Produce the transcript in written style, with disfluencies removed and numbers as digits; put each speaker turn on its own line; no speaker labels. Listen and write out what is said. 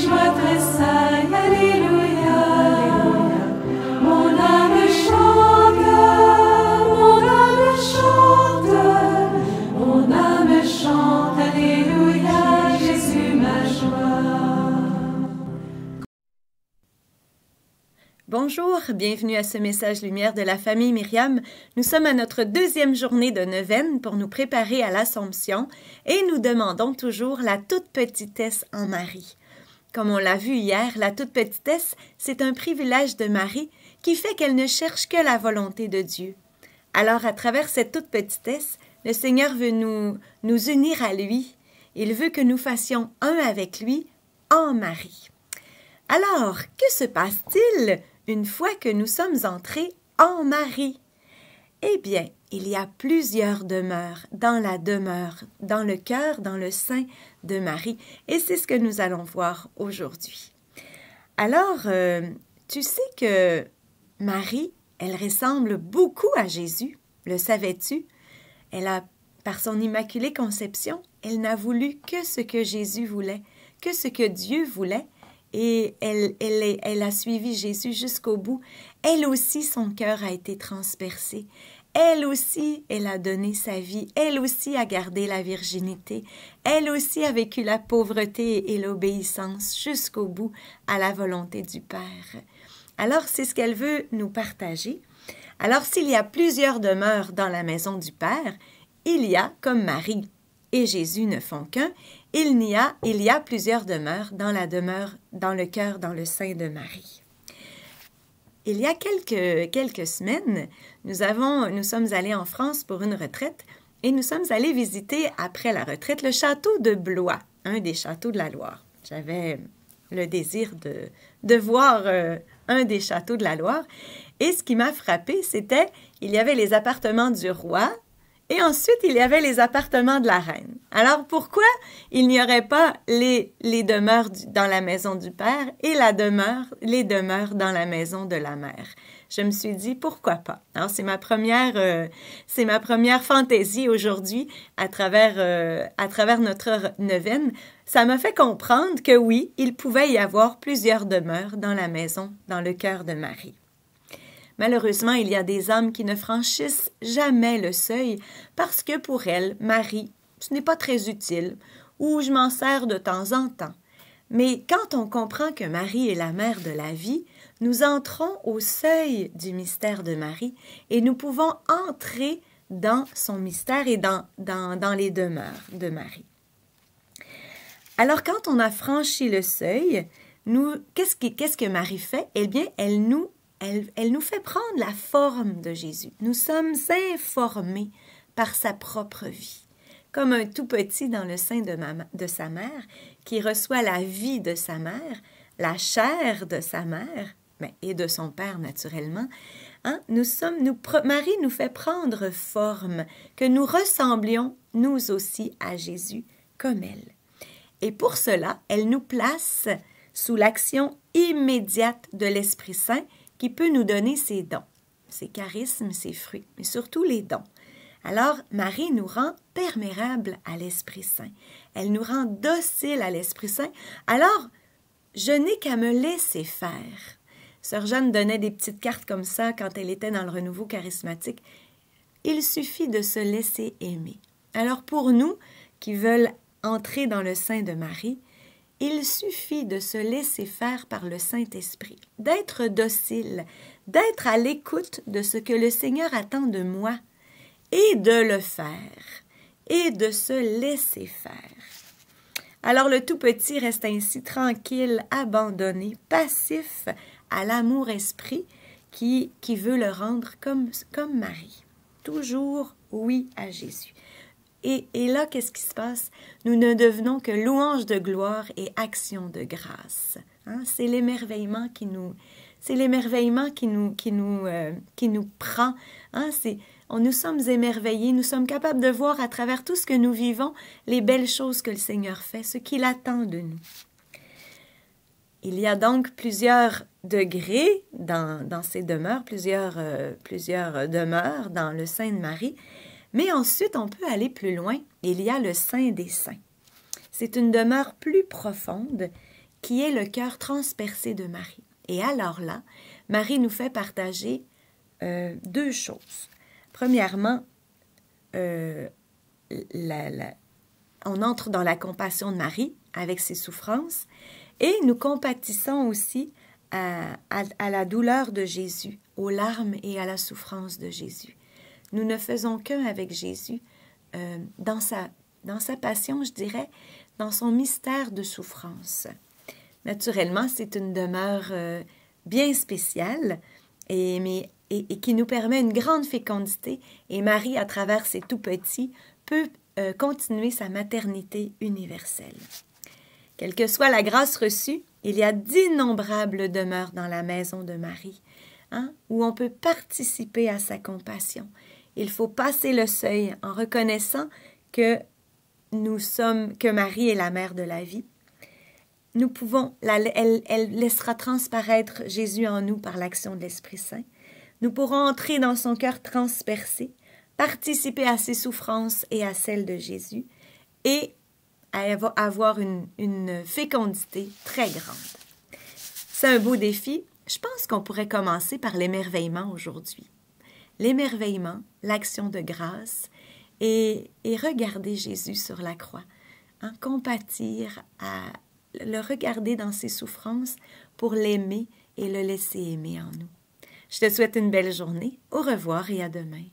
joie tressaille, alléluia, alléluia. Mon âme chante, mon âme chante, alléluia, Jésus ma joie.
Bonjour, bienvenue à ce message lumière de la famille Myriam. Nous sommes à notre deuxième journée de neuvaine pour nous préparer à l'Assomption et nous demandons toujours la toute petitesse en Marie. Comme on l'a vu hier, la toute petitesse, c'est un privilège de Marie qui fait qu'elle ne cherche que la volonté de Dieu. Alors, à travers cette toute petitesse, le Seigneur veut nous unir à lui. Il veut que nous fassions un avec lui en Marie. Alors, que se passe-t-il une fois que nous sommes entrés en Marie? Eh bien, il y a plusieurs demeures, dans le cœur, dans le sein de Marie, et c'est ce que nous allons voir aujourd'hui. Alors, tu sais que Marie, elle ressemble beaucoup à Jésus, le savais-tu? Par son immaculée conception, elle n'a voulu que ce que Jésus voulait, que ce que Dieu voulait, et elle a suivi Jésus jusqu'au bout. Elle aussi, son cœur a été transpercé. Elle aussi, elle a donné sa vie. Elle aussi a gardé la virginité. Elle aussi a vécu la pauvreté et l'obéissance jusqu'au bout à la volonté du Père. Alors, c'est ce qu'elle veut nous partager. Alors, s'il y a plusieurs demeures dans la maison du Père, il y a, comme Marie et Jésus ne font qu'un, il y a plusieurs demeures dans le cœur, dans le sein de Marie. Il y a quelques semaines, nous sommes allés en France pour une retraite et nous sommes allés visiter, après la retraite, le château de Blois, un des châteaux de la Loire. J'avais le désir de voir un des châteaux de la Loire. Et ce qui m'a frappé, c'était il y avait les appartements du roi et ensuite il y avait les appartements de la reine. Alors pourquoi il n'y aurait pas les demeures dans la maison du père et les demeures dans la maison de la mère? Je me suis dit pourquoi pas. Alors c'est ma première fantaisie aujourd'hui à travers notre neuvaine. Ça m'a fait comprendre que oui, il pouvait y avoir plusieurs demeures dans la maison, dans le cœur de Marie. Malheureusement, il y a des âmes qui ne franchissent jamais le seuil parce que pour elles, Marie, ce n'est pas très utile ou je m'en sers de temps en temps. Mais quand on comprend que Marie est la mère de la vie, nous entrons au seuil du mystère de Marie et nous pouvons entrer dans son mystère et dans les demeures de Marie. Alors, quand on a franchi le seuil, qu'est-ce que Marie fait? Eh bien, elle nous fait prendre la forme de Jésus. Nous sommes informés par sa propre vie. Comme un tout petit dans le sein de sa mère, qui reçoit la vie de sa mère, la chair de sa mère, et de son père naturellement, Marie nous fait prendre forme, que nous ressemblions nous aussi à Jésus comme elle. Et pour cela, elle nous place sous l'action immédiate de l'Esprit Saint qui peut nous donner ses dons, ses charismes, ses fruits, mais surtout les dons. Alors, Marie nous rend perméables à l'Esprit Saint. Elle nous rend dociles à l'Esprit Saint. Alors, je n'ai qu'à me laisser faire. Sœur Jeanne donnait des petites cartes comme ça quand elle était dans le renouveau charismatique. Il suffit de se laisser aimer. Alors, pour nous qui veulent entrer dans le sein de Marie, il suffit de se laisser faire par le Saint-Esprit, d'être docile, d'être à l'écoute de ce que le Seigneur attend de moi et de le faire et de se laisser faire. Alors le tout petit reste ainsi tranquille, abandonné, passif à l'amour-esprit qui veut le rendre comme Marie. Toujours oui à Jésus. Et là, qu'est-ce qui se passe? Nous ne devenons que louange de gloire et action de grâce. C'est l'émerveillement qui nous prend. Nous sommes émerveillés, nous sommes capables de voir à travers tout ce que nous vivons les belles choses que le Seigneur fait, ce qu'il attend de nous. Il y a donc plusieurs degrés dans ces demeures, plusieurs demeures dans le sein de Marie. Mais ensuite, on peut aller plus loin. Il y a le Saint des Saints. C'est une demeure plus profonde qui est le cœur transpercé de Marie. Et alors là, Marie nous fait partager deux choses. Premièrement, on entre dans la compassion de Marie avec ses souffrances et nous compatissons aussi à la douleur de Jésus, aux larmes et à la souffrance de Jésus. Nous ne faisons qu'un avec Jésus dans sa passion, je dirais, dans son mystère de souffrance. Naturellement, c'est une demeure bien spéciale et qui nous permet une grande fécondité. Et Marie, à travers ses tout-petits, peut continuer sa maternité universelle. Quelle que soit la grâce reçue, il y a d'innombrables demeures dans la maison de Marie, où on peut participer à sa compassion. Il faut passer le seuil en reconnaissant que Marie est la mère de la vie. Nous pouvons, elle laissera transparaître Jésus en nous par l'action de l'Esprit Saint. Nous pourrons entrer dans son cœur transpercé, participer à ses souffrances et à celles de Jésus, et avoir une fécondité très grande. C'est un beau défi. Je pense qu'on pourrait commencer par l'émerveillement aujourd'hui. L'émerveillement, l'action de grâce, et regarder Jésus sur la croix. Compatir, le regarder dans ses souffrances pour l'aimer et le laisser aimer en nous. Je te souhaite une belle journée. Au revoir et à demain.